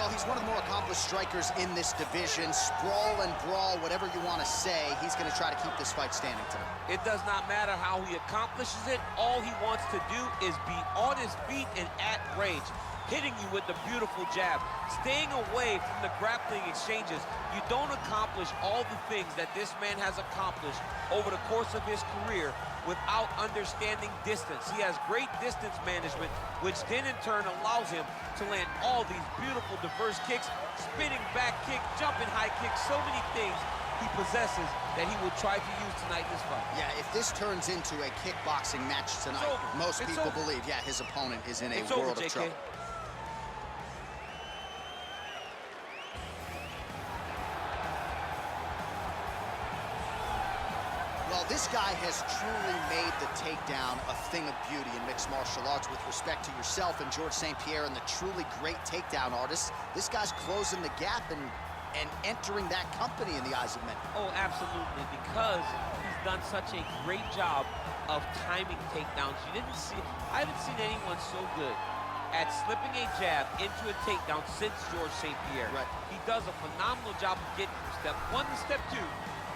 Well, he's one of the more accomplished strikers in this division. Sprawl and brawl, whatever you want to say, he's going to try to keep this fight standing tonight. It does not matter how he accomplishes it. All he wants to do is be on his feet and at range, hitting you with the beautiful jab, staying away from the grappling exchanges. You don't accomplish all the things that this man has accomplished over the course of his career without understanding distance. He has great distance management, which then in turn allows him to land all these beautiful diverse kicks, spinning back kick, jumping high kick, so many things he possesses that he will try to use tonight in this fight. Yeah, if this turns into a kickboxing match tonight, most people believe, yeah, his opponent is in a world of trouble. Well, this guy has truly made the takedown a thing of beauty in mixed martial arts. With respect to yourself and George St. Pierre and the truly great takedown artists, this guy's closing the gap and entering that company in the eyes of many. Oh, absolutely, because he's done such a great job of timing takedowns. I haven't seen anyone so good at slipping a jab into a takedown since George St. Pierre. Right. He does a phenomenal job of getting from step 1 to step 2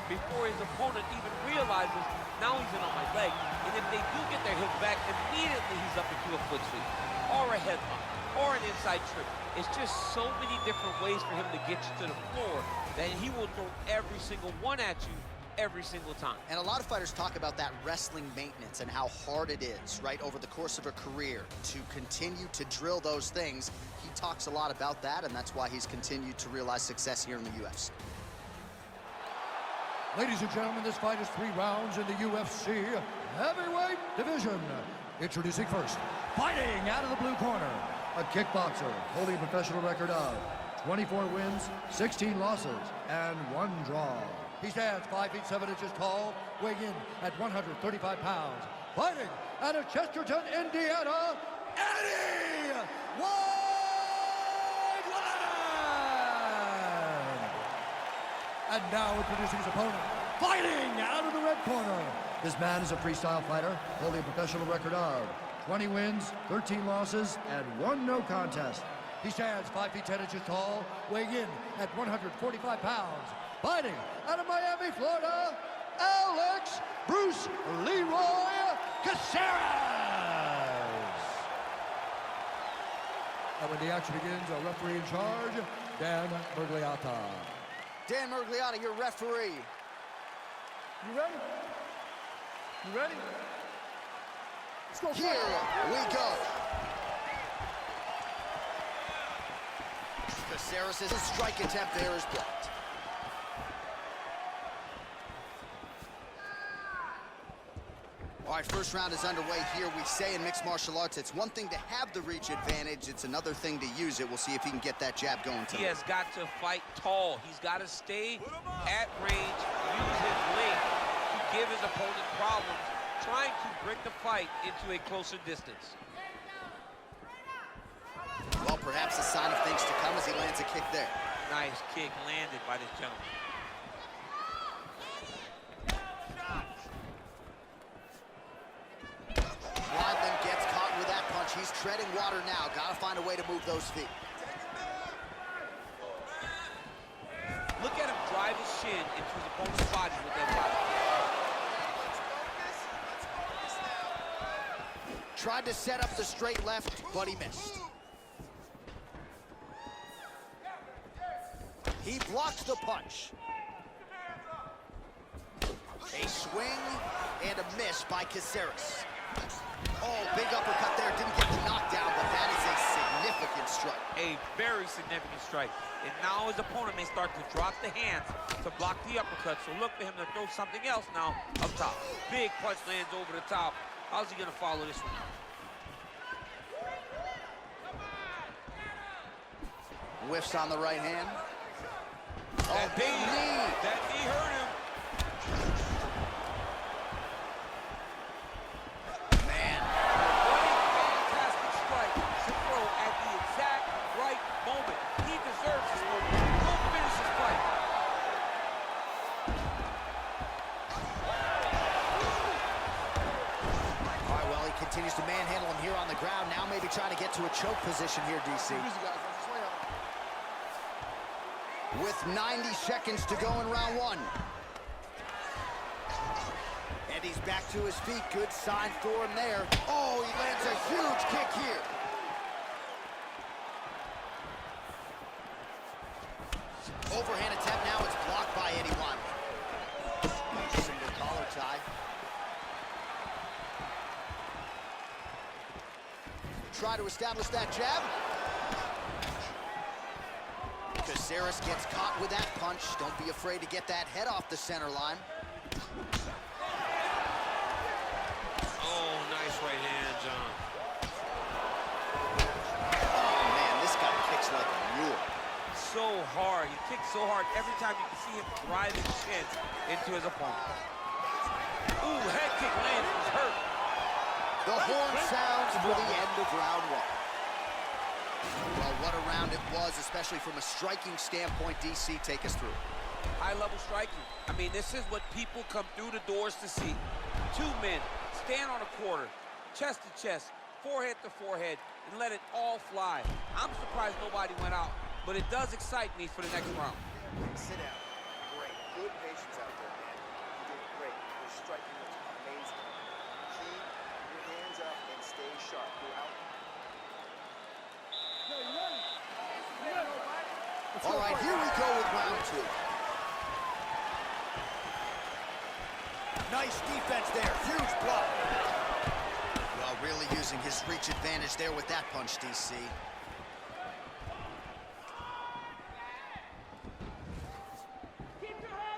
before his opponent even realizes, now he's in on my leg. And if they do get their hip back, immediately he's up into a foot sweep, or a headlock, or an inside trip. It's just so many different ways for him to get you to the floor that he will throw every single one at you every single time. And a lot of fighters talk about that wrestling maintenance and how hard it is, right, over the course of a career to continue to drill those things. He talks a lot about that, and that's why he's continued to realize success here in the UFC. Ladies and gentlemen, this fight is 3 rounds in the UFC heavyweight division. Introducing first, fighting out of the blue corner, a kickboxer holding a professional record of 24 wins, 16 losses, and 1 draw. He stands 5 feet 7 inches tall, weighing in at 135 pounds. Fighting out of Chesterton, Indiana, Eddie And now introducing his opponent, fighting out of the red corner. This man is a freestyle fighter, holding a professional record of 20 wins, 13 losses, and 1 no contest. He stands 5 feet 10 inches tall, weighing in at 145 pounds. Fighting out of Miami, Florida, Alex Bruce Leroy Caceres. And when the action begins, a referee in charge, Dan Murgliata. Dan Murgliata, your referee. You ready? You ready? Let's go. Here we go. Caceres' strike attempt there is blocked. All right, first round is underway here. We say in mixed martial arts, it's one thing to have the reach advantage. It's another thing to use it. We'll see if he can get that jab going tonight. He has got to fight tall. He's got to stay at range, use his length to give his opponent problems, trying to bring the fight into a closer distance. Well, perhaps a sign of things to come as he lands a kick there. Nice kick landed by this gentleman. Wadlin gets caught with that punch. He's treading water now. Got to find a way to move those feet. Look at him drive his shin into his opponent's body with that body. Tried to set up the straight left, but he missed. He blocked the punch. A swing and a miss by Caceres. Oh, big uppercut there. Didn't get the knockdown, but that is a significant strike. A very significant strike. And now his opponent may start to drop the hands to block the uppercut. So look for him to throw something else now up top. Big punch lands over the top. How's he going to follow this one up? Whiffs on the right hand. That big knee. That knee hurt him. Man. What a fantastic strike to throw at the exact right moment. He deserves this moment. Go finish his fight. All right, well, he continues to manhandle him here on the ground. Now maybe trying to get to a choke position here, DC. With 90 seconds to go in round one. And he's back to his feet. Good sign for him there. Oh, he lands a huge kick here. Overhand attempt now. It's blocked by Eddie Wadley. Single collar tie. Try to establish that jab. Caceres gets caught with that punch. Don't be afraid to get that head off the center line. Oh, nice right hand, John. Oh, man, this guy kicks like a mule. So hard. He kicks so hard every time you can see him drive his shins into his opponent. Ooh, head kick lands. He's hurt. The horn sounds for the end of round one. Well, what a round it was, especially from a striking standpoint. DC, take us through. High-level striking. I mean, this is what people come through the doors to see. Two men stand on a quarter, chest to chest, forehead to forehead, and let it all fly. I'm surprised nobody went out, but it does excite me for the next round. Sit down. Great. Good patience out there, man. You did great. Your striking was amazing. Keep your hands up and stay sharp. Go out. All right, here we go with round two. Nice defense there. Huge block. Well, really using his reach advantage there with that punch, DC.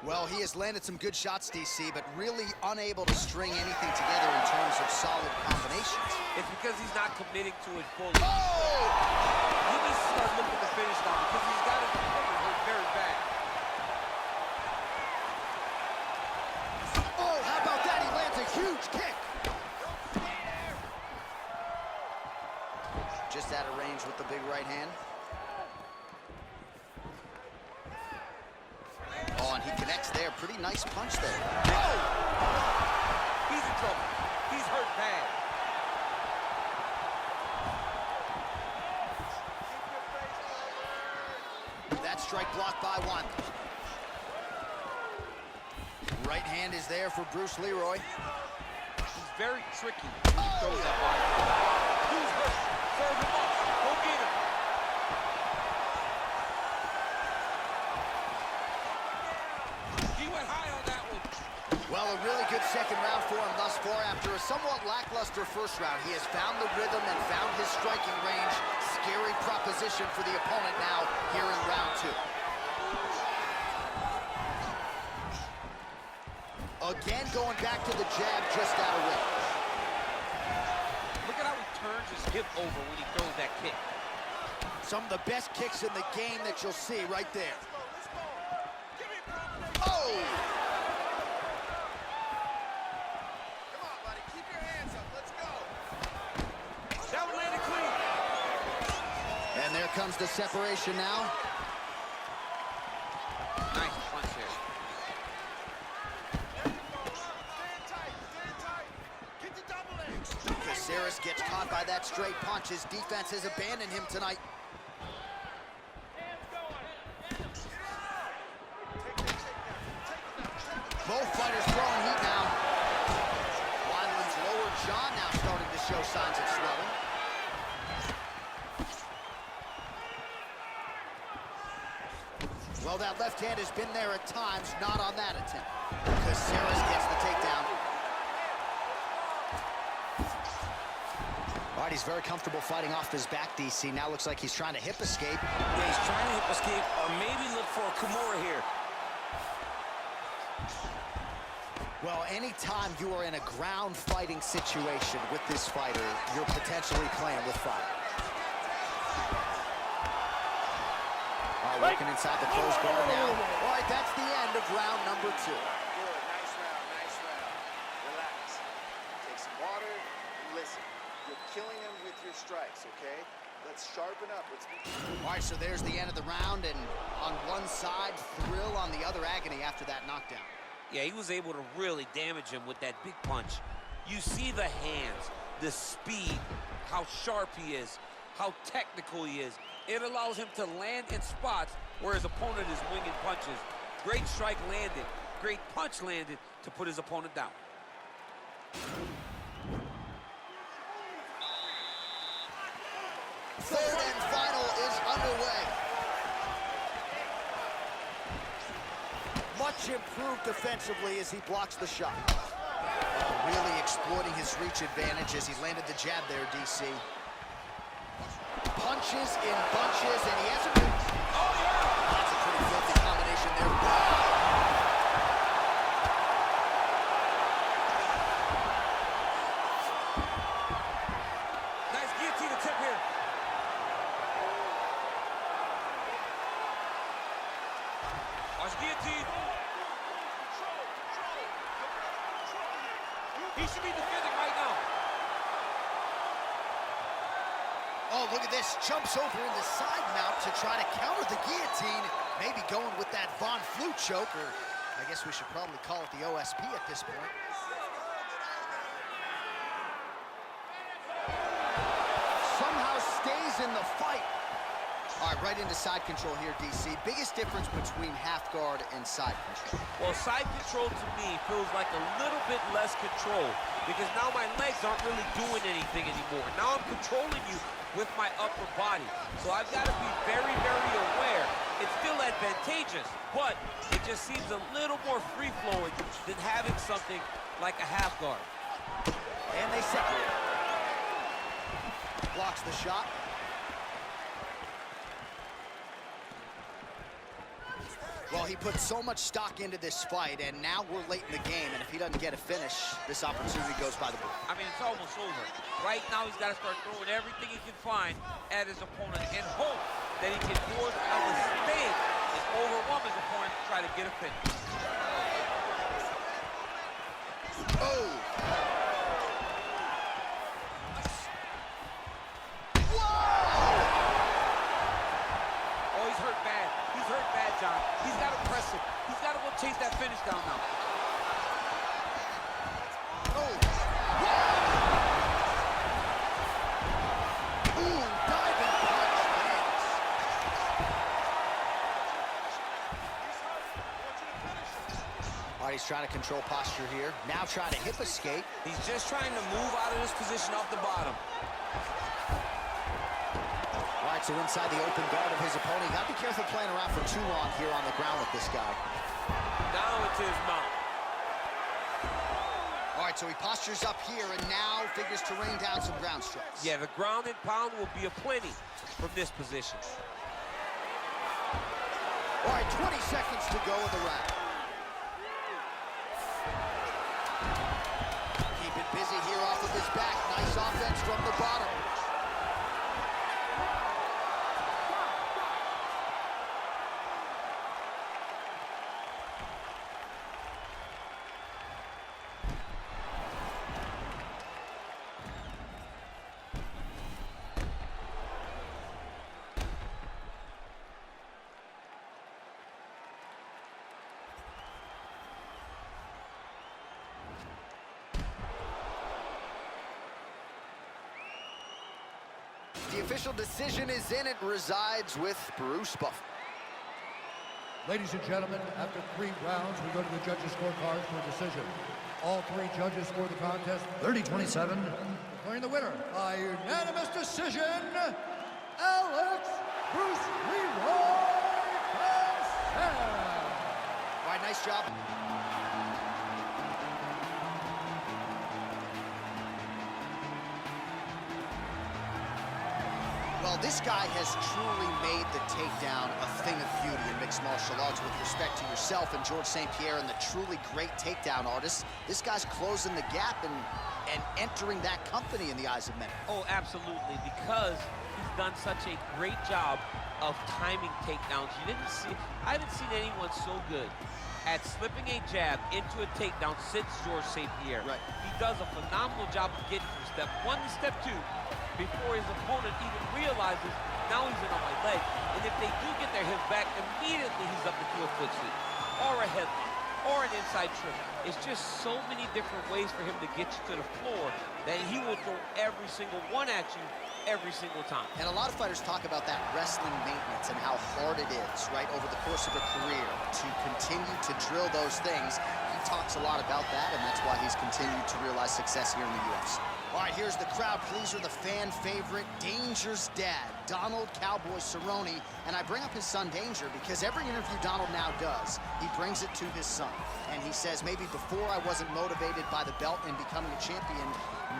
Well, he has landed some good shots, DC, but really unable to string anything together in terms of solid combinations. It's because he's not committing to it fully. Oh! He needs to start looking to finish now because he's got his opponent hurt very bad. Oh, how about that? He lands a huge kick. Just out of range with the big right hand. Oh, and he connects there. Pretty nice punch there. Oh! He's in trouble. He's hurt bad. That strike blocked by one. Right hand is there for Bruce Leroy. He's very tricky when he throws that body. Who's hurt? Serve him up. Go get him. He went high on that one. Well, a really good second round for him thus far. After a somewhat lackluster first round, he has found the rhythm and found his striking range. Scary proposition for the opponent now here in round two. Again, going back to the jab just out of range. Look at how he turns his hip over when he throws that kick. Some of the best kicks in the game that you'll see right there. Oh! Come on, buddy. Keep your hands up. Let's go. That one landed clean. And there comes the separation now. Nice punch there. Stand tight. Stand tight. Get the double legs. Caceres gets caught by that straight punch. His defense has abandoned him tonight. Both fighters throwing heat now. Wineland's lower jaw now starting to show signs of swelling. Well, that left hand has been there at times, not on that attempt. Caceres gets the takedown. All right, he's very comfortable fighting off his back, DC. Now looks like he's trying to hip escape. Yeah, he's trying to hip escape or maybe look for a Kimura here. Well, anytime you are in a ground fighting situation with this fighter, you're potentially playing with fire. All right, working inside the closed guard now. All right, that's the end of round number two. Good. Nice round. Nice round. Relax. Take some water and listen. You're killing them with your strikes, okay? Let's sharpen up. Let's be... All right, so there's the end of the round, and on one side, thrill, on the other, agony after that knockdown. Yeah, he was able to really damage him with that big punch. You see the hands, the speed, how sharp he is, how technical he is. It allows him to land in spots where his opponent is winging punches. Great strike landed, great punch landed to put his opponent down. Third and final is underway. Much improved defensively as he blocks the shot. Really exploiting his reach advantage as he landed the jab there, DC. Punches in bunches, and he hasn't been... Oh, yeah! That's a pretty filthy combination there. Nice guillotine attempt here. Watch guillotine. He should be defending right now. Oh, look at this. Jumps over in the side mount to try to counter the guillotine. Maybe going with that Von Flue choke, or I guess we should probably call it the OSP at this point. Somehow stays in the fight. All right, right into side control here, DC. Biggest difference between half guard and side control. Well, side control to me feels like a little bit less control because now my legs aren't really doing anything anymore. Now I'm controlling you with my upper body. So I've got to be very, very aware. It's still advantageous, but it just seems a little more free-flowing than having something like a half guard. And they separate. Blocks the shot. Well, he put so much stock into this fight, and now we're late in the game, and if he doesn't get a finish, this opportunity goes by the board. I mean, it's almost over. Right now, he's got to start throwing everything he can find at his opponent and hope that he can force a mistake and overwhelm his opponent to try to get a finish. Oh! John. He's got to press it. He's got to go chase that finish down now. Oh. Ooh, diving punch lands. All right, he's trying to control posture here. Now trying to hip escape. He's just trying to move out of this position off the bottom. All right, so inside the open guard of his opponent. You got to be careful playing around for too long here on the ground with this guy. Now it's his mount. All right, so he postures up here and now figures to rain down some ground strikes. Yeah, the ground and pound will be aplenty from this position. All right, 20 seconds to go in the round. Keep it busy here off of his back. Nice offense from the bottom. The official decision is in. It resides with Bruce Buffer. Ladies and gentlemen, after 3 rounds, we go to the judges' scorecards for a decision. All 3 judges scored the contest 30-27, declaring the winner by unanimous decision, Alex Bruce Leroy Cassell. All right, nice job. Well, this guy has truly made the takedown a thing of beauty in mixed martial arts with respect to yourself and George St. Pierre and the truly great takedown artists. This guy's closing the gap and entering that company in the eyes of many. Oh, absolutely, because he's done such a great job of timing takedowns. I haven't seen anyone so good at slipping a jab into a takedown since George St. Pierre. Right. He does a phenomenal job of getting from step 1 to step 2 before his opponent even realizes now he's in on my leg. And if they do get their hips back, immediately he's up into a foot sweep or a headlock or an inside trip. It's just so many different ways for him to get you to the floor that he will throw every single one at you every single time. And a lot of fighters talk about that wrestling maintenance and how hard it is, right, over the course of a career to continue to drill those things. He talks a lot about that, and that's why he's continued to realize success here in the UFC. All right, here's the crowd pleaser, the fan favorite, Danger's dad, Donald Cowboy Cerrone. And I bring up his son, Danger, because every interview Donald now does, he brings it to his son. And he says, maybe before I wasn't motivated by the belt and becoming a champion,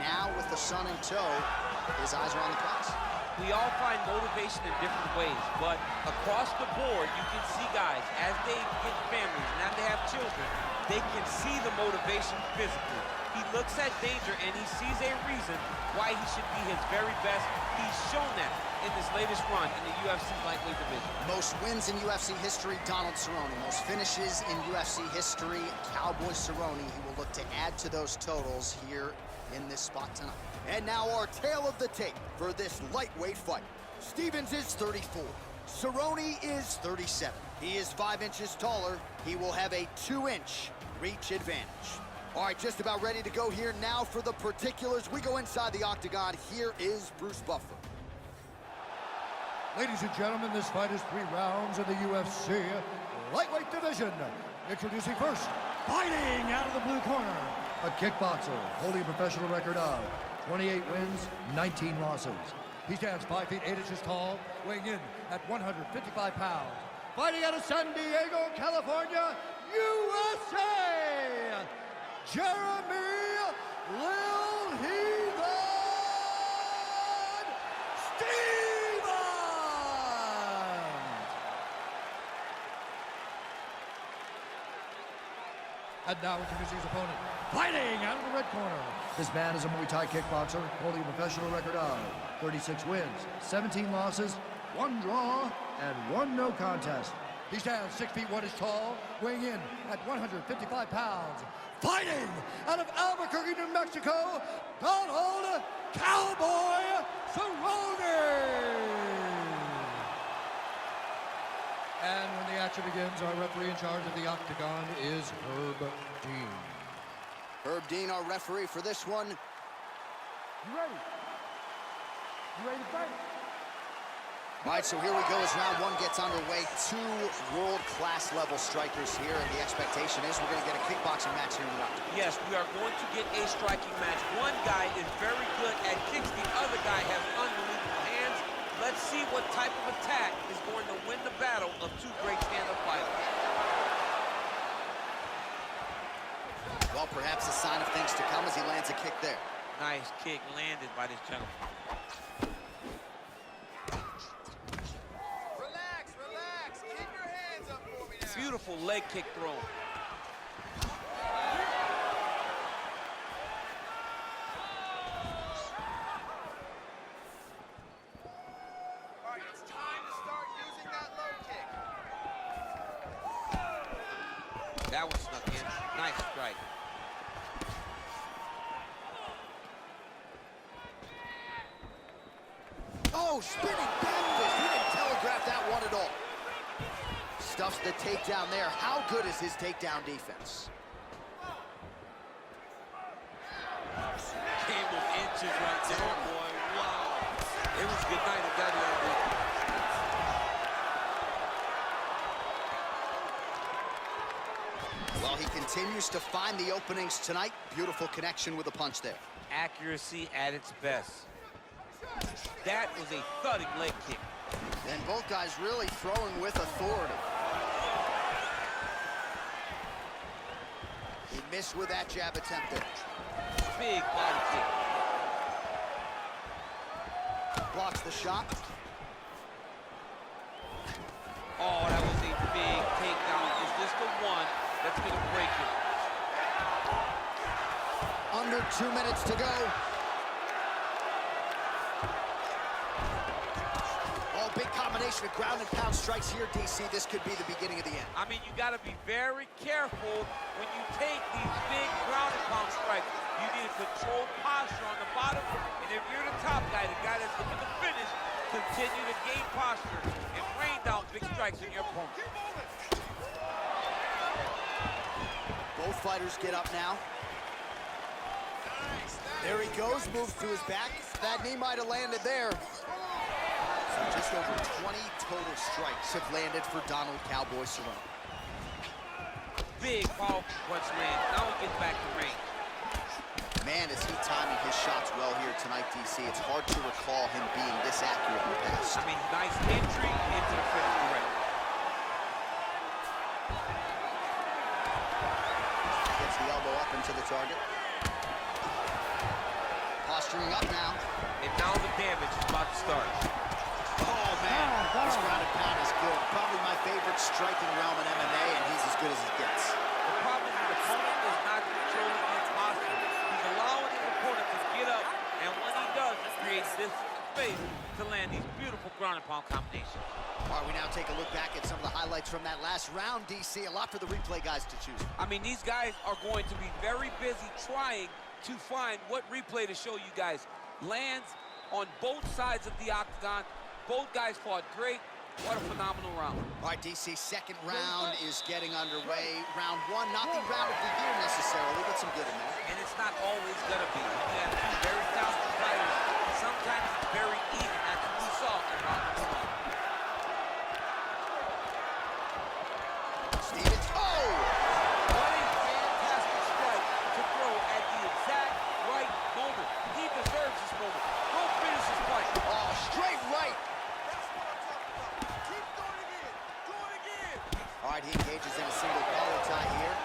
now with the son in tow, his eyes are on the prize. We all find motivation in different ways, but across the board, you can see guys, as they get families and as they have children, they can see the motivation physically. He looks at Danger and he sees a reason why he should be his very best. He's shown that in this latest run in the UFC lightweight division. Most wins in UFC history, Donald Cerrone. Most finishes in UFC history, Cowboy Cerrone. He will look to add to those totals here in this spot tonight. And now our tale of the tape for this lightweight fight. Stevens is 34. Cerrone is 37. He is 5 inches taller. He will have a 2-inch reach advantage. All right, just about ready to go here now for the particulars. We go inside the octagon. Here is Bruce Buffer. Ladies and gentlemen, this fight is 3 rounds in the UFC lightweight division. Introducing first, fighting out of the blue corner, a kickboxer holding a professional record of 28 wins, 19 losses. He stands 5 feet 8 inches tall, weighing in at 155 pounds. Fighting out of San Diego, California, USA, Jeremy Lil Heathen Stevens! And now introducing his opponent, fighting out of the red corner. This man is a Muay Thai kickboxer holding a professional record of 36 wins, 17 losses, 1 draw, and 1 no contest. He stands 6 feet 1 inches tall, weighing in at 155 pounds. Fighting out of Albuquerque, New Mexico, Donald Cowboy Cerrone! And when the action begins, our referee in charge of the octagon is Herb Dean. Herb Dean, our referee for this one. You ready? You ready to fight? All right, so here we go as round 1 gets underway. 2 world-class level strikers here, and the expectation is we're going to get a kickboxing match here in the octagon. Yes, we are going to get a striking match. One guy is very good at kicks. The other guy has unbelievable hands. Let's see what type of attack is going to win the battle of 2 great stand-up fighters. Well, perhaps a sign of things to come as he lands a kick there. Nice kick landed by this gentleman. Relax. Keep your hands up for me now. Beautiful leg kick throw. All right, it's time to start using that low kick. That one snuck in. Nice strike. Oh, spinning back fist. He didn't telegraph that one at all. Stuffs the takedown there. How good is his takedown defense? Game of inches right there, boy. Wow. It was good night at that level. Well, he continues to find the openings tonight. Beautiful connection with a punch there. Accuracy at its best. That was a thudding leg kick. And both guys really throwing with authority. He missed with that jab attempt there. Big body kick. Blocks the shot. Oh, that was a big takedown. Is this the one that's going to break it? Under 2 minutes to go. Oh, big combination of ground and pound strikes here, DC. This could be the beginning of the end. I mean, you got to be very careful when you take these big ground and pound strikes. You need a controlled posture on the bottom, and if you're the top guy, the guy that's looking to finish, continue to gain posture and rain down big strikes on your opponent. Both fighters get up now. There he goes, moves to his back. That knee might have landed there. So just over 20 total strikes have landed for Donald Cowboy Cerrone. Big, powerful punch land. Now he gets back to range. Man, is he timing his shots well here tonight, DC. It's hard to recall him being this accurate in the past. I mean, nice entry into the finish, correct. Gets the elbow up into the target. Posturing up now. And now the damage is about to start. Oh, man, this ground and pound is good. Probably my favorite striking realm in MMA, and he's as good as it gets. The problem is the opponent is not controlling his posture. He's allowing his opponent to get up, and when he does, it creates this space to land these beautiful ground and pound combinations. All right, we now take a look back at some of the highlights from that last round, DC. A lot for the replay guys to choose. I mean, these guys are going to be very busy trying to find what replay to show you guys. Lands on both sides of the octagon. Both guys fought great. What a phenomenal round. All right, DC, second round is getting underway. Round one, not the round of the year necessarily, but some good in there. And it's not always going to be. You have two very talented fighters. Sometimes it's very even. That's what we saw in round number one. Stevens, oh! What a fantastic strike to throw at the exact right moment. He deserves this moment. Go finish this fight. Oh, straight right. All right, he engages in a single collar tie here.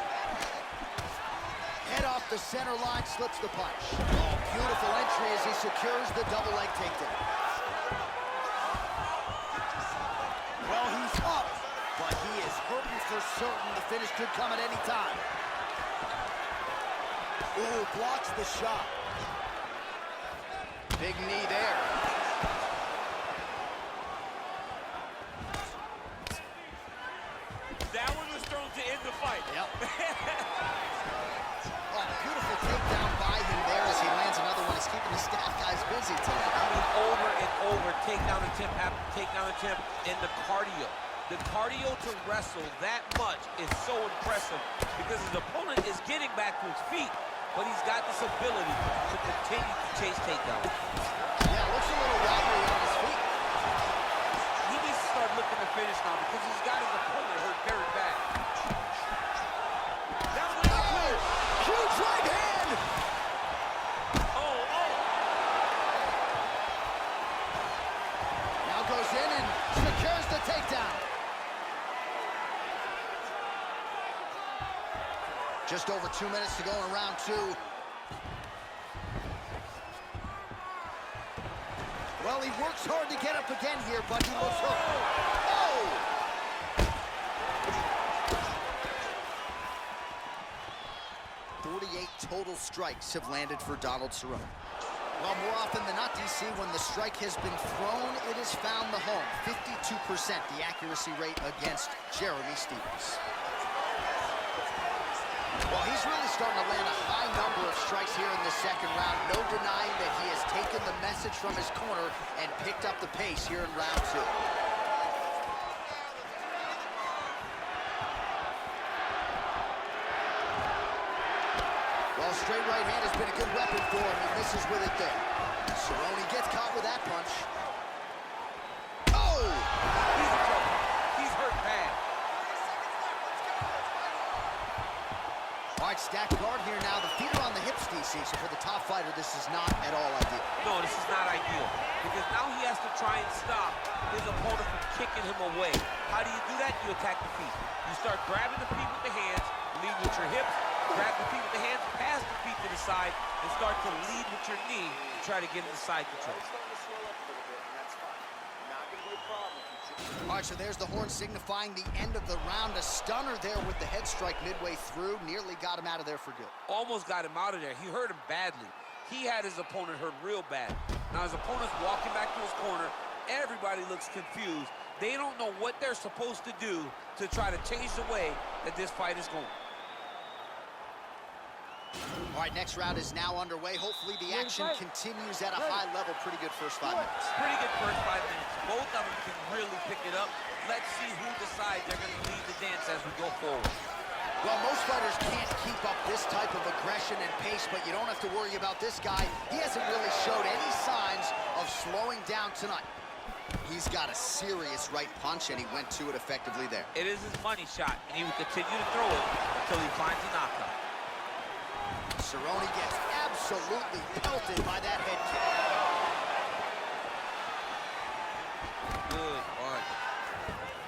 Head off the center line, slips the punch. Oh, beautiful entry as he secures the double leg takedown. Well, he's up, but he is hurting for certain. The finish could come at any time. Ooh, blocks the shot. Big knee there. That one was thrown to end the fight. Yep. Oh, beautiful takedown by him there as he lands another one. He's keeping the staff guys busy tonight. I mean, over and over, takedown attempt after takedown attempt, and the cardio. The cardio to wrestle that much is so impressive because his opponent is getting back to his feet, but he's got this ability to continue to chase takedowns. Yeah, looks a little wobbly on his feet. He needs to start looking to finish now because he's got his opponent hurt very bad. That one is clear. Huge right hand. Oh. Now goes in and secures the takedown. Just over 2 minutes to go in round two. Well, he works hard to get up again here, but he looks hurt. Oh! 48 total strikes have landed for Donald Cerrone. Well, more often than not, DC, when the strike has been thrown, it has found the home. 52% the accuracy rate against Jeremy Stevens. Well, he's really starting to land a high number of strikes here in the second round. No denying that he has taken the message from his corner and picked up the pace here in round two. Well, straight right hand has been a good weapon for him. He misses with it there. Cerrone gets caught with that punch. Oh! He's in trouble. He's hurt bad. All right, stacked guard here now. The feet are on the hips, DC, so for the top fighter, this is not at all ideal. No, this is not ideal because now he has to try and stop his opponent from kicking him away. How do you do that? You attack the feet. You start grabbing the feet with the hands, lead with your hips, grab the feet with the hands, pass the feet to the side, and start to lead with your knee to try to get into side control. All right, so there's the horn signifying the end of the round. A stunner there with the head strike midway through. Nearly got him out of there for good. Almost got him out of there. He hurt him badly. He had his opponent hurt real bad. Now his opponent's walking back to his corner. Everybody looks confused. They don't know what they're supposed to do to try to change the way that this fight is going. All right, next round is now underway. Hopefully the action continues at a high level. Pretty good first 5 minutes. Pretty good first 5 minutes. Both of them can really pick it up. Let's see who decides they're going to lead the dance as we go forward. Well, most fighters can't keep up this type of aggression and pace, but you don't have to worry about this guy. He hasn't really showed any signs of slowing down tonight. He's got a serious right punch, and he went to it effectively there. It is his money shot, and he will continue to throw it until he finds a knockout. Cerrone gets absolutely pelted by that head kick. Good punch.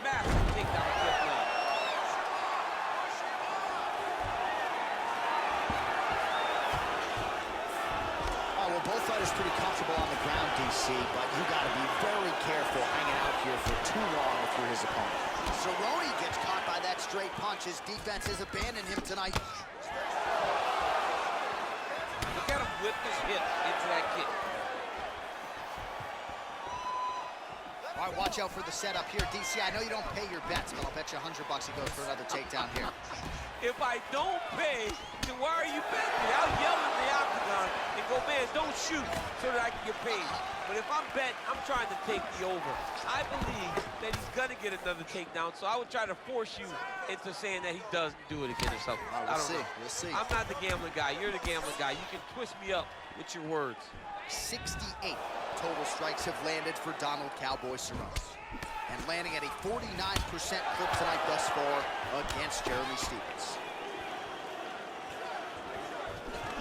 Massive takedown quickly. Well, both fighters pretty comfortable on the ground, DC, but you got to be very careful hanging out here for too long if you're his opponent. Cerrone gets caught by that straight punch. His defense has abandoned him tonight. Look at him whip his hip into that kick. All right, watch out for the setup here, DC. I know you don't pay your bets, but I'll bet you $100 he goes for another takedown here. If I don't pay, then why are you betting me? I'll yell in the octagon and go, man, don't shoot so that I can get paid. But if I'm betting, I'm trying to take the over. I believe that he's going to get another takedown, so I would try to force you into saying that he doesn't do it again or something. We'll see. We'll see. I'm not the gambling guy. You're the gambling guy. You can twist me up with your words. 68 total strikes have landed for Donald Cowboy Cerrone. And landing at a 49% clip tonight thus far against Jeremy Stephens.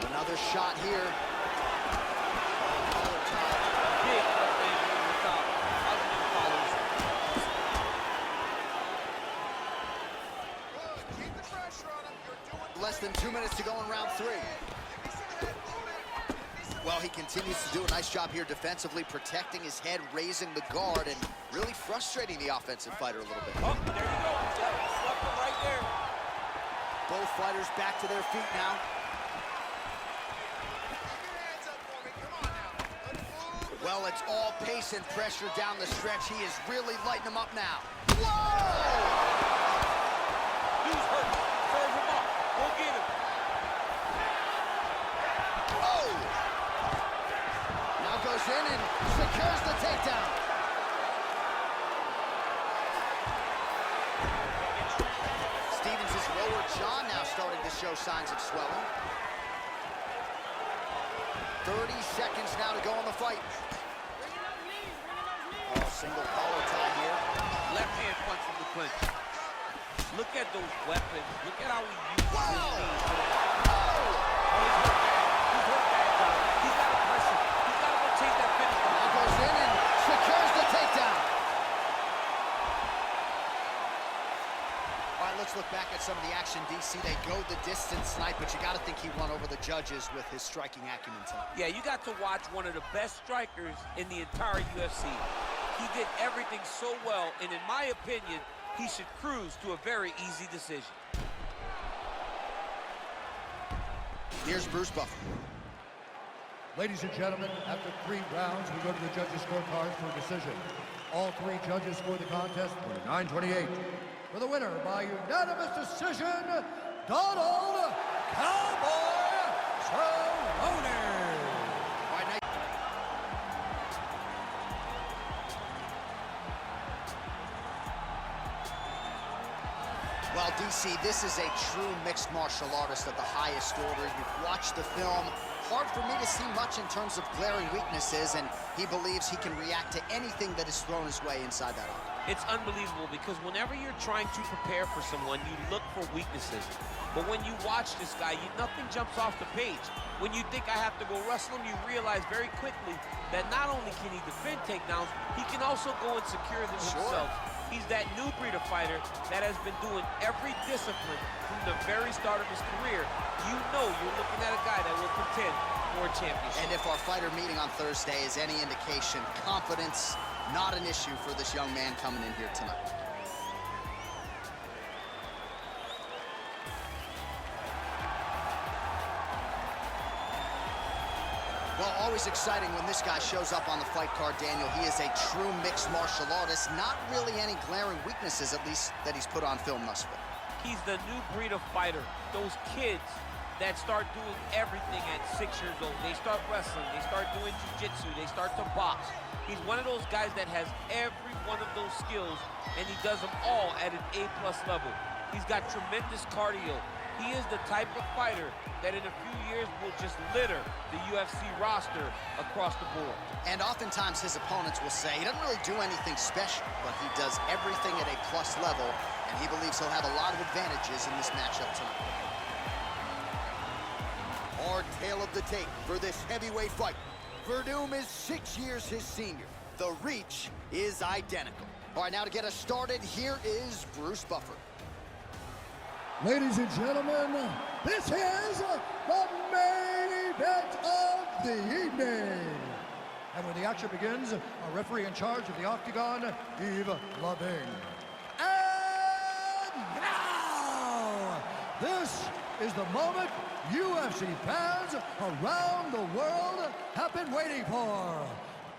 Another shot here. Big left hand over the top. Positive follows. Keep the pressure on him. You're doing Less than 2 minutes to go in round 3. Well, he continues to do a nice job here defensively, protecting his head, raising the guard, and really frustrating the offensive fighter a little bit. Oh, there you go. Swept him right there. Both fighters back to their feet now. Well, it's all pace and pressure down the stretch. He is really lighting them up now. Whoa! Dude's hurt. Serve him up. Go get him. Oh! Now goes in and secures the takedown. Stephens' lower jaw now starting to show signs of swelling. 30 seconds now to go in the fight. Oh, single collar tie here. Left hand punch from the clinch. Look at those weapons. Look at how he uses his knees. Oh, he's hurt bad. He's hurt bad, John. He's got to press him. He's got to go take that finish. Now goes in and secures the takedown. All right, let's look back at some of the action, DC. They go the distance tonight, but you got to think he won over the judges with his striking acumen tonight. Yeah, you got to watch one of the best strikers in the entire UFC. He did everything so well, and in my opinion, he should cruise to a very easy decision. Here's Bruce Buffer. Ladies and gentlemen, after 3 rounds, we go to the judges' scorecard for a decision. All 3 judges scored the contest 29-28. For the winner by unanimous decision, Donald Cowboy Cerrone. All right, well, DC, this is a true mixed martial artist of the highest order. You've watched the film. Hard for me to see much in terms of glaring weaknesses, and he believes he can react to anything that is thrown his way inside that arm. It's unbelievable because whenever you're trying to prepare for someone, you look for weaknesses. But when you watch this guy, nothing jumps off the page. When you think I have to go wrestle him, you realize very quickly that not only can he defend takedowns, he can also go and secure them himself. He's that new breed of fighter that has been doing every discipline from the very start of his career. You know you're looking at a guy that will contend for a championship. And if our fighter meeting on Thursday is any indication, confidence not an issue for this young man coming in here tonight. Well, always exciting when this guy shows up on the fight card, Daniel. He is a true mixed martial artist. Not really any glaring weaknesses, at least, that he's put on film thus far. He's the new breed of fighter. Those kids that start doing everything at 6 years old. They start wrestling, they start doing jiu-jitsu, they start to box. He's one of those guys that has every one of those skills, and he does them all at an A+ level. He's got tremendous cardio. He is the type of fighter that in a few years will just litter the UFC roster across the board. And oftentimes his opponents will say he doesn't really do anything special, but he does everything at a plus level, and he believes he'll have a lot of advantages in this matchup tonight. Our tale of the tape for this heavyweight fight. WERDUM is 6 years his senior. The reach is identical. All right, now to get us started, here is Bruce Buffer. Ladies and gentlemen, this is the main event of the evening. And when the action begins, a referee in charge of the Octagon, Yves Loving. And now, this is the moment UFC fans around the world have been waiting for.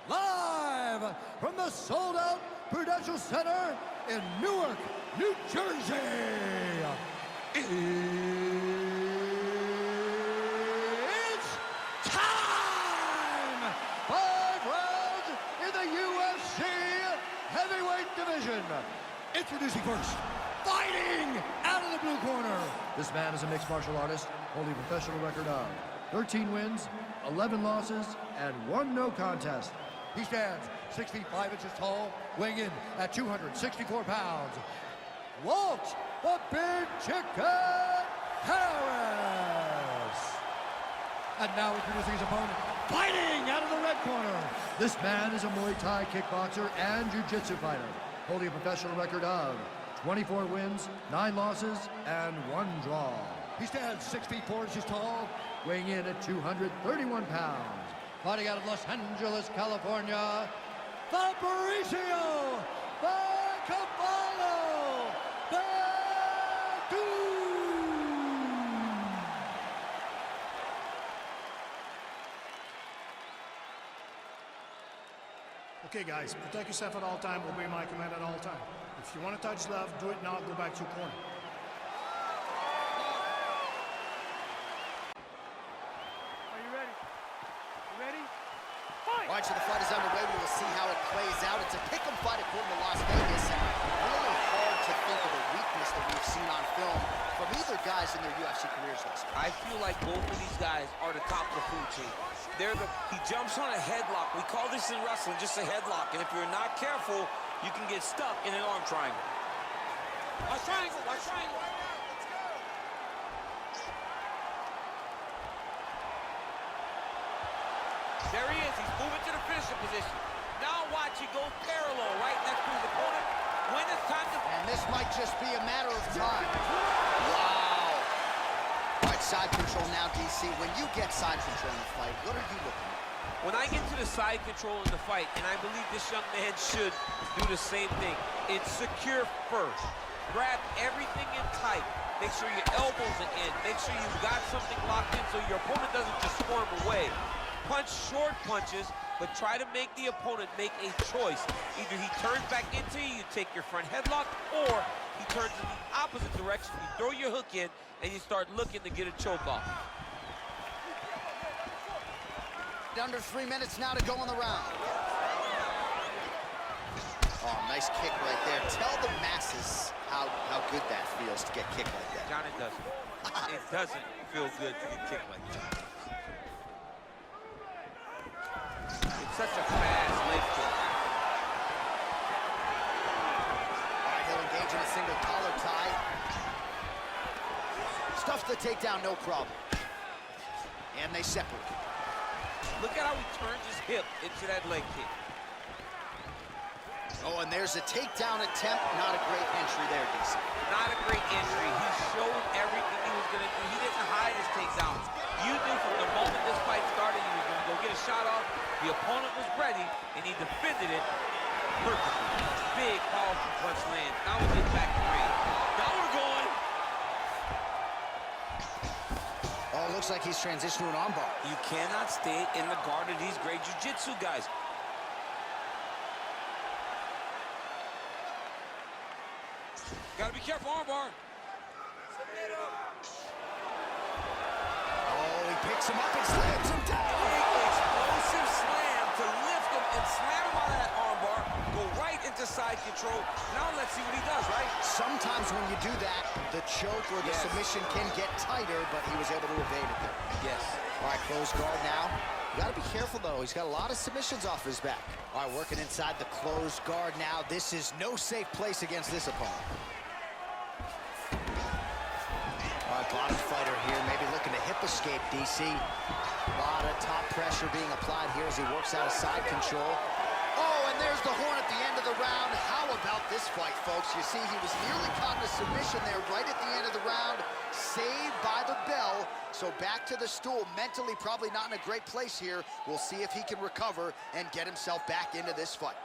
Live from the sold-out Prudential Center in Newark, New Jersey. It's time! 5 rounds in the UFC heavyweight division. Introducing first, fighting out of the blue corner. This man is a mixed martial artist, holding a professional record of 13 wins, 11 losses, and 1 no contest. He stands 6 feet 5 inches tall, weighing in at 264 pounds. Walt the Big Chicken Harris. And now introducing his opponent, fighting out of the red corner. This man is a Muay Thai kickboxer and jiu-jitsu fighter, holding a professional record of 24 wins, 9 losses, and 1 draw. He stands 6 feet 4 inches tall, weighing in at 231 pounds. Fighting out of Los Angeles, California, Fabricio the Cavallo Verdum. Okay, guys, protect yourself at all time, obey my command at all time. If you want to touch left, do it now, go back to your corner. Are you ready? You ready? Fight! All right, so the fight is underway. We will see how it plays out. It's a pick'em fight according to Las Vegas, and really hard to think of a weakness that we've seen on film from either guys in their UFC careers thus far. I feel like both of these guys are the top of the food chain. He jumps on a headlock. We call this in wrestling just a headlock, and if you're not careful, you can get stuck in an arm triangle. Watch triangle, watch triangle. There he is, he's moving to the finisher position. Now watch, he goes parallel right next to his opponent. When it's time to... And this might just be a matter of time. Wow. All right, side control now, DC. When you get side control in the fight, what are you looking at? When I get to the side control in the fight, and I believe this young man should do the same thing, it's secure first. Grab everything in tight. Make sure your elbows are in. Make sure you've got something locked in so your opponent doesn't just squirm away. Punch short punches, but try to make the opponent make a choice. Either he turns back into you, you take your front headlock, or he turns in the opposite direction. You throw your hook in, and you start looking to get a choke off. Under 3 minutes now to go in the round. Oh, nice kick right there. Tell the masses how good that feels to get kicked like that. John, it doesn't. It doesn't feel good to get kicked like that. It's such a fast leg kick. All right, he'll engage in a single collar tie. Stuffs the takedown, no problem. And they separate. Look at how he turns his hip into that leg kick. Oh, and there's a takedown attempt. Not a great entry there, DC. Not a great entry. He showed everything he was going to do. He didn't hide his takedowns. You knew from the moment this fight started he was going to go get a shot off. The opponent was ready, and he defended it perfectly. Big, powerful punch lands. Now we get back to range. Now we're going. Oh, looks like he's transitioned to an armbar. You cannot stay in the guard of these great jiu-jitsu guys. Gotta be careful, armbar. Oh, he picks him up and slams him down. Big explosive slam to lift him and slam him out of that armbar. Go right into side control. Now let's see what he does, right? sometimes when you do that, the choke or the submission can get tighter, but he was able to evade it there. Yes. All right, close guard now. You got to be careful, though. He's got a lot of submissions off his back. All right, working inside the closed guard now. This is no safe place against this opponent. All right, bottom fighter here, maybe looking to hip escape, DC. A lot of top pressure being applied here as he works out of side control. Oh, and there's the horn at the end of the round. How about this fight, folks? You see, he was nearly caught in a submission there right at the end of the round. Saved by the bell. So back to the stool. Mentally, probably not in a great place here. We'll see if he can recover and get himself back into this fight.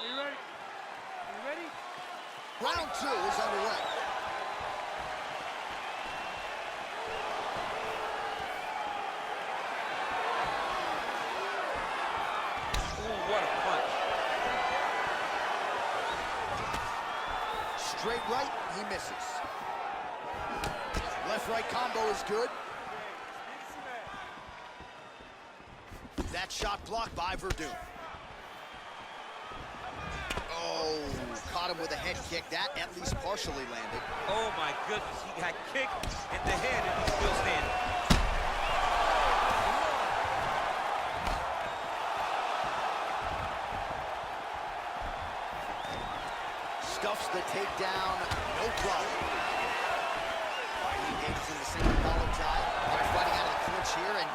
Are you ready? Are you ready? Round 2 is underway. Ooh, what a punch. Straight right, he misses. Left-right combo is good. That shot blocked by WERDUM. Oh, caught him with a head kick. That at least partially landed. Oh my goodness, he got kicked in the head and he's still standing. Stuffs the takedown, no problem. He engages in the single collar tie. All right, fighting out of the clinch here, and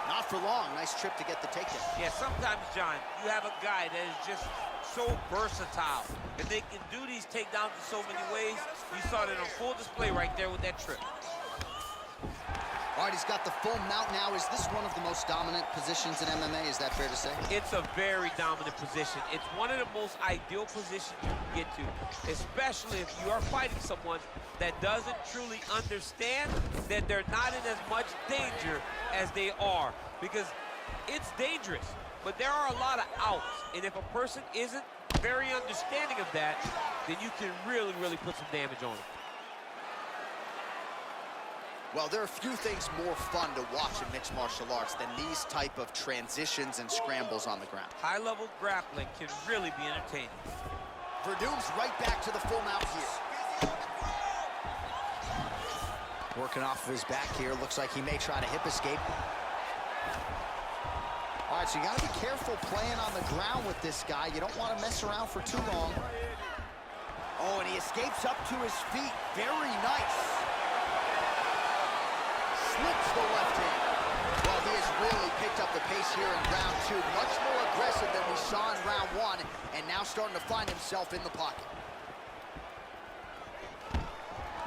not for long. Nice trip to get the takedown. Yeah, sometimes, John, you have a guy that is just so versatile, and they can do these takedowns in so many ways. You saw that on full display right there with that trip. All right, he's got the full mount now. Is this one of the most dominant positions in MMA? Is that fair to say? It's a very dominant position. It's one of the most ideal positions you can get to, especially if you are fighting someone that doesn't truly understand that they're not in as much danger as they are, because it's dangerous, but there are a lot of outs, and if a person isn't very understanding of that, then you can really, really put some damage on them. Well, there are few things more fun to watch in mixed martial arts than these type of transitions and scrambles on the ground. High-level grappling can really be entertaining. WERDUM's right back to the full mount here. Working off of his back here. Looks like he may try to hip escape. All right, so you got to be careful playing on the ground with this guy. You don't want to mess around for too long. Oh, and he escapes up to his feet. Very nice. Slips the left hand. Well, he has really picked up the pace here in round 2. Much more aggressive than we saw in round 1, and now starting to find himself in the pocket.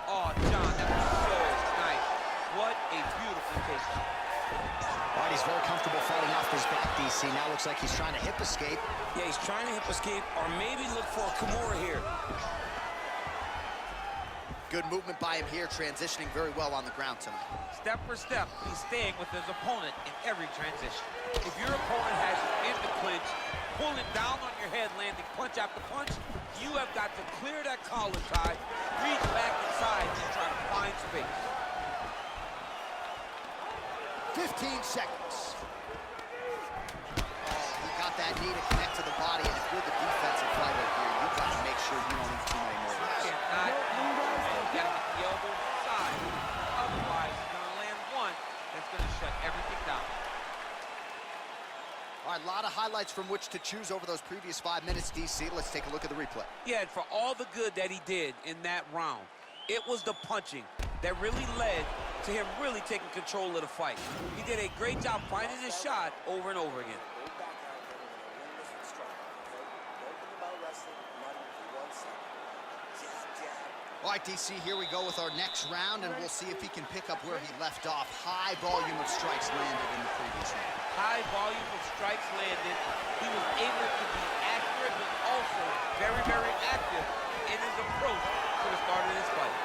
Oh, John, that was so nice. What a beautiful takedown. All right, he's very comfortable fighting off his back, DC. Now looks like he's trying to hip escape. Yeah, he's trying to hip escape or maybe look for a Kimura here. Good movement by him here, transitioning very well on the ground tonight. Step for step, he's staying with his opponent in every transition. If your opponent has you in the clinch, pulling down on your head, landing punch after punch, you have got to clear that collar tie, reach back inside, and try to find space. 15 seconds. Oh, he got that knee to connect to the body, and if you're the defensive fighter here, you've got to make sure you don't eat too many more of those. You gotta get the elbow inside. Otherwise, you're gonna land one that's gonna shut everything down. All right, a lot of highlights from which to choose over those previous 5 minutes, DC. Let's take a look at the replay. Yeah, and for all the good that he did in that round, it was the punching that really led to him really taking control of the fight. He did a great job finding his shot over and over again. Go back out there and win this with strike. Don't think about wrestling, not even for 1 second. Just jab. All right, DC, here we go with our next round, and we'll see if he can pick up where he left off. High volume of strikes landed in the previous round. High volume of strikes landed. He was able to be accurate, but also very, very active in his approach to the start of this fight.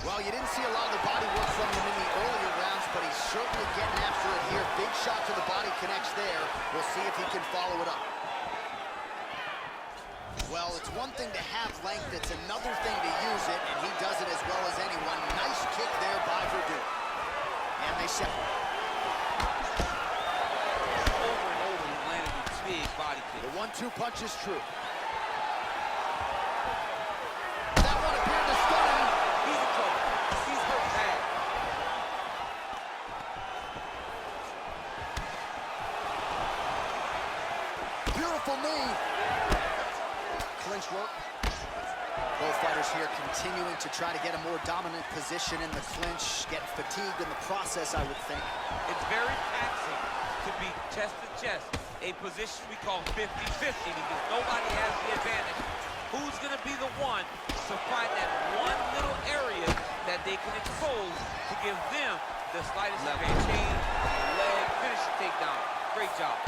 Well, you didn't see a lot of the body work from him in the earlier rounds, but he's certainly getting after it here. Big shot to the body connects there. We'll see if he can follow it up. Well, it's one thing to have length, it's another thing to use it, and he does it as well as anyone. Nice kick there by WERDUM. And they separate. Over and over, he landed a big body kick. The 1-2 punch is true. That one appeared to stun him. He's in trouble. He's hurt bad. Beautiful knee. Clinch work. Both fighters here continuing to try to get a more dominant position in the clinch, getting fatigued in the process, I would think. It's very taxing to be chest to chest, a position we call 50-50 because nobody has the advantage. Who's going to be the one to find that one little area that they can expose to give them the slightest advantage? Chain, leg, finish the takedown. Great job.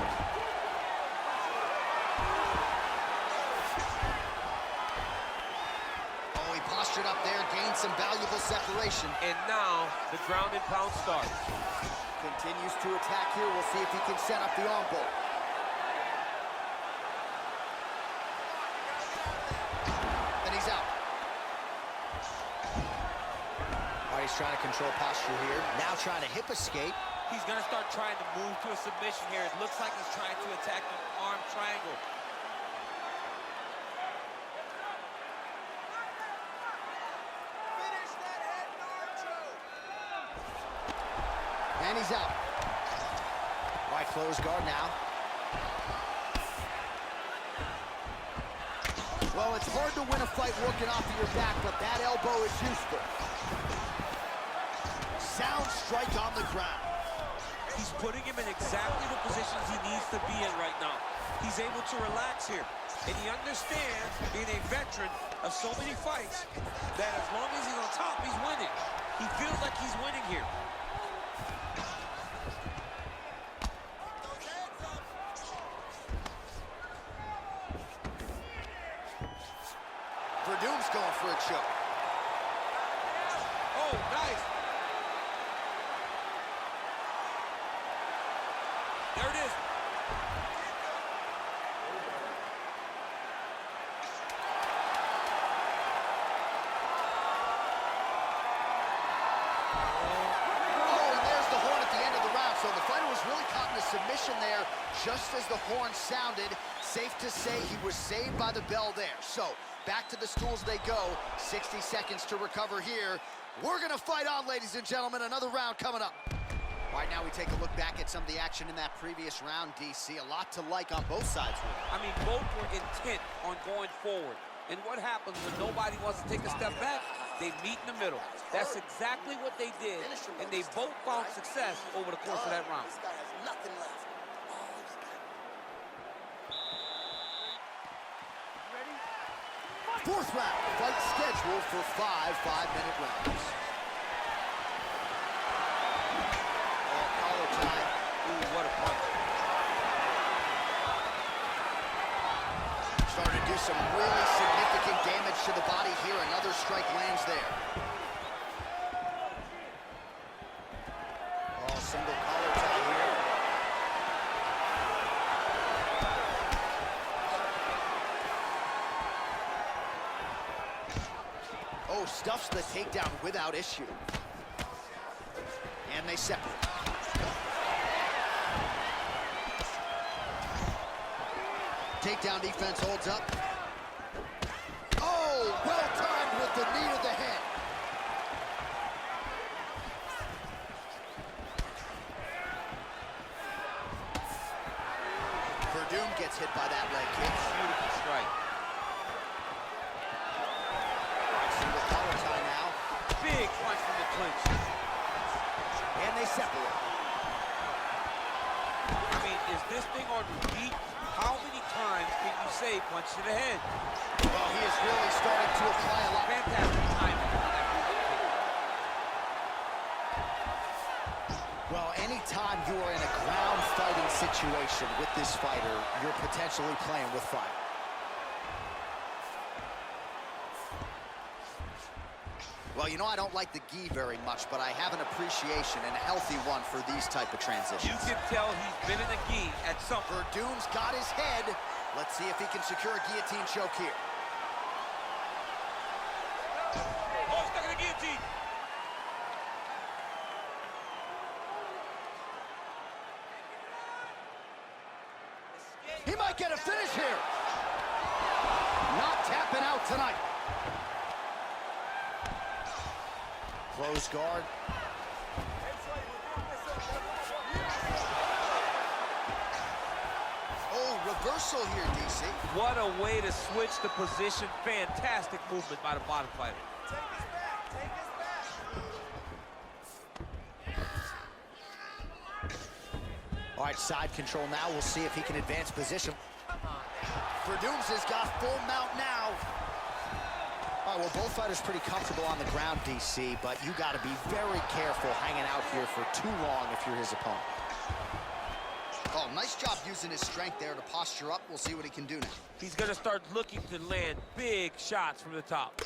Oh, he postured up there, gained some valuable separation. And now the ground and pound starts. Continues to attack here. We'll see if he can set up the arm bolt. And he's out. All right, he's trying to control posture here. Now trying to hip escape. He's going to start trying to move to a submission here. It looks like he's trying to attack the arm triangle. Finish that head guard choke. And he's out. Right, close guard now. Well, it's hard to win a fight working off of your back, but that elbow is useful. Sound strike on the ground. He's putting him in exactly the positions he needs to be in right now. He's able to relax here. And he understands, being a veteran of so many fights, that as long as he's on top, he's winning. He feels like he's winning here. WERDUM's going for a choke. Oh, nice. There it is. So the fighter was really caught in a submission there just as the horn sounded. Safe to say he was saved by the bell there. So back to the stools they go. 60 seconds to recover here. We're going to fight on, ladies and gentlemen. Another round coming up. All right, now we take a look back at some of the action in that previous round, DC. A lot to like on both sides. I mean, both were intent on going forward. And what happens when nobody wants to take a step back? They meet in the middle. That's exactly what they did, and they both found success over the course of that round. This guy has nothing left. Ready? Fourth round, fight scheduled for 5 5-minute rounds. Oh, collar tie. Ooh, what a punch. Starting to do some really significant damage to the body here. Another strike lands there. Oh, single collar tie here. Oh, stuffs the takedown without issue. And they separate. Takedown defense holds up. Oh, well timed with the knee to the head. WERDUM gets hit by that leg kick. Beautiful strike. Single collar tie now. Big punch from the clinch. And they separate. I mean, is this thing on repeat? How many times can you say punch to the head? Well, he is really starting to apply a lot. Fantastic timing on that movement. Well, anytime you are in a ground fighting situation with this fighter, you're potentially playing with fire. Well, you know, I don't like the gi very much, but I have an appreciation and a healthy one for these type of transitions. You can tell he's been in the gi at some. WERDUM's got his head. Let's see if he can secure a guillotine choke here. Oh, stuck in the guillotine. He might get a finish here. Not tapping out tonight. Close guard. Oh, reversal here, DC. What a way to switch the position. Fantastic movement by the bottom fighter. Take us back. Take us back. All right, side control now. We'll see if he can advance position. WERDUM's has got full mount now. All right, well, both fighters pretty comfortable on the ground, DC, but you got to be very careful hanging out here for too long if you're his opponent. Oh, nice job using his strength there to posture up. We'll see what he can do now. He's going to start looking to land big shots from the top.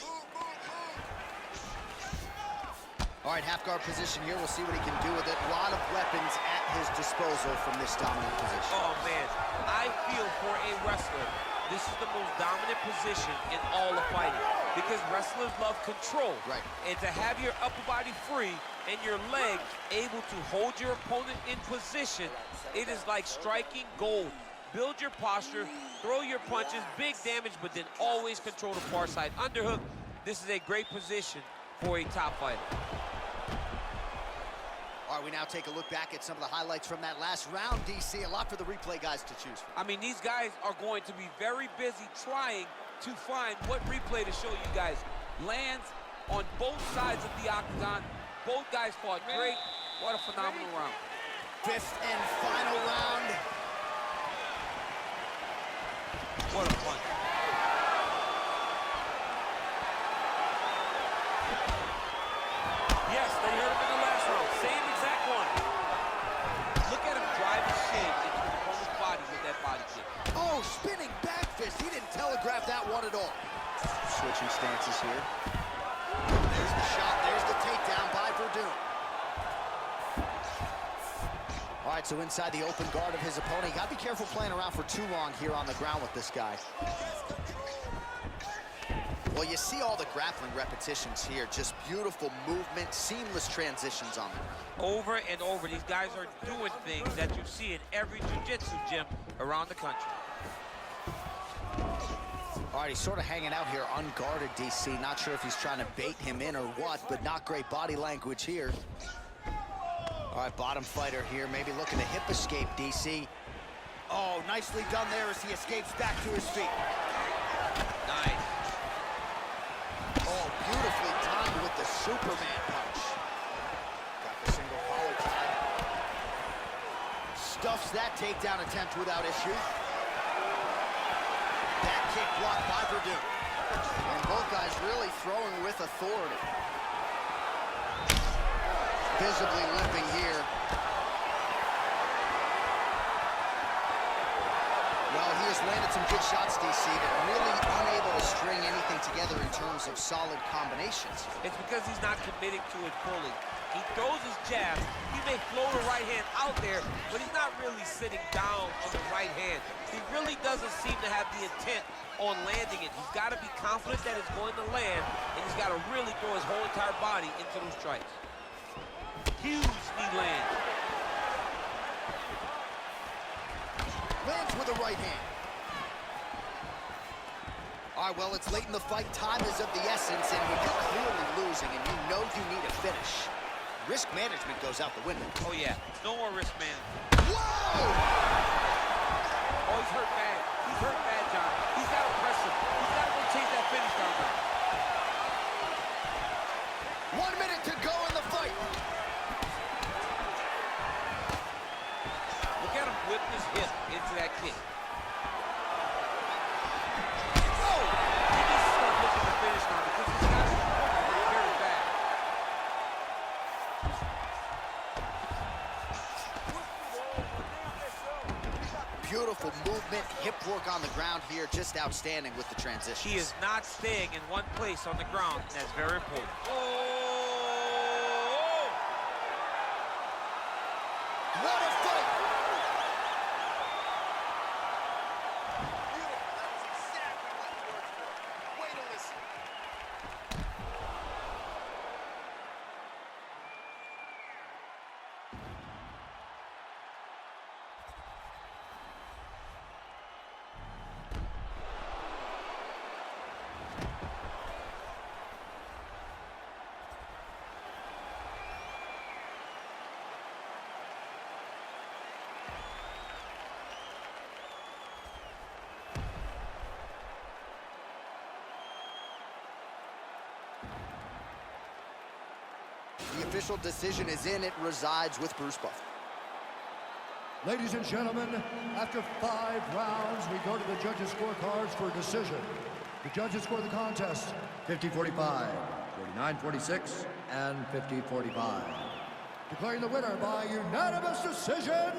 All right, half guard position here. We'll see what he can do with it. A lot of weapons at his disposal from this dominant position. Oh, man. I feel for a wrestler, this is the most dominant position in all of fighting because wrestlers love control. Right. And to have your upper body free and your leg able to hold your opponent in position, it is like striking gold. Build your posture, throw your punches, big damage, but then always control the far side underhook. This is a great position for a top fighter. All right, we now take a look back at some of the highlights from that last round, DC. A lot for the replay guys to choose from. I mean, these guys are going to be very busy trying to find what replay to show you guys. Lands on both sides of the octagon. Both guys fought great. What a phenomenal round. Fifth and final round. What a punch. Yes, they hurt him in the last round. Same exact one. Look at him drive his shin into the opponent's body with that body kick. Oh, spinning back fist. He didn't telegraph that one at all. Switching stances here. There's the shot. There's the takedown by WERDUM. All right, so inside the open guard of his opponent. You got to be careful playing around for too long here on the ground with this guy. Well, you see all the grappling repetitions here. Just beautiful movement, seamless transitions on them. Over and over, these guys are doing things that you see in every jiu-jitsu gym around the country. All right, he's sort of hanging out here unguarded, DC. Not sure if he's trying to bait him in or what, but not great body language here. All right, bottom fighter here, maybe looking to hip escape, DC. Oh, nicely done there as he escapes back to his feet. Nice. Oh, beautifully timed with the Superman punch. Got the single collar tie. Stuffs that takedown attempt without issue. That kick blocked by WERDUM. And both guys really throwing with authority. Visibly limping here. Well, he has landed some good shots, DC, but really unable to string anything together in terms of solid combinations. It's because he's not committing to it fully. He throws his jab. He may float a right hand out there, but he's not really sitting down on the right hand. He really doesn't seem to have the intent on landing it. He's got to be confident that it's going to land, and he's got to really throw his whole entire body into those strikes. Huge knee land. Lands with a right hand. All right, well, it's late in the fight. Time is of the essence, and when you're clearly losing and you know you need a finish, risk management goes out the window. Oh, yeah. No more risk management. Whoa! Oh, he's hurt bad. He's hurt bad, John. He's got to press him. He's got to go chase that finish down there. 1 minute to go in the fight. Look at him whip his hip into that kick. Oh! He needs to start looking to finish now because he's got his opponent very bad. Beautiful movement, hip work on the ground here, just outstanding with the transitions. He is not staying in one place on the ground, and that's very important. Oh! What a fight! The official decision is in. It resides with Bruce Buffer. Ladies and gentlemen, after 5 rounds, we go to the judges' scorecards for a decision. The judges score the contest 50-45, 49-46, and 50-45. Declaring the winner by unanimous decision,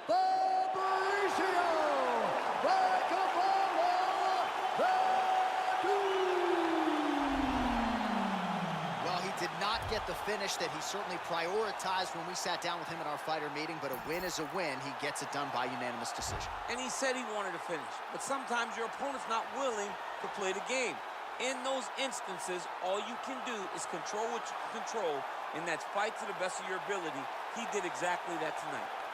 Fabricio Well, he did not get the finish that he certainly prioritized when we sat down with him at our fighter meeting, but a win is a win. He gets it done by unanimous decision. And he said he wanted to finish. But sometimes your opponent's not willing to play the game. In those instances, all you can do is control what you can control, and that's fight to the best of your ability. He did exactly that tonight.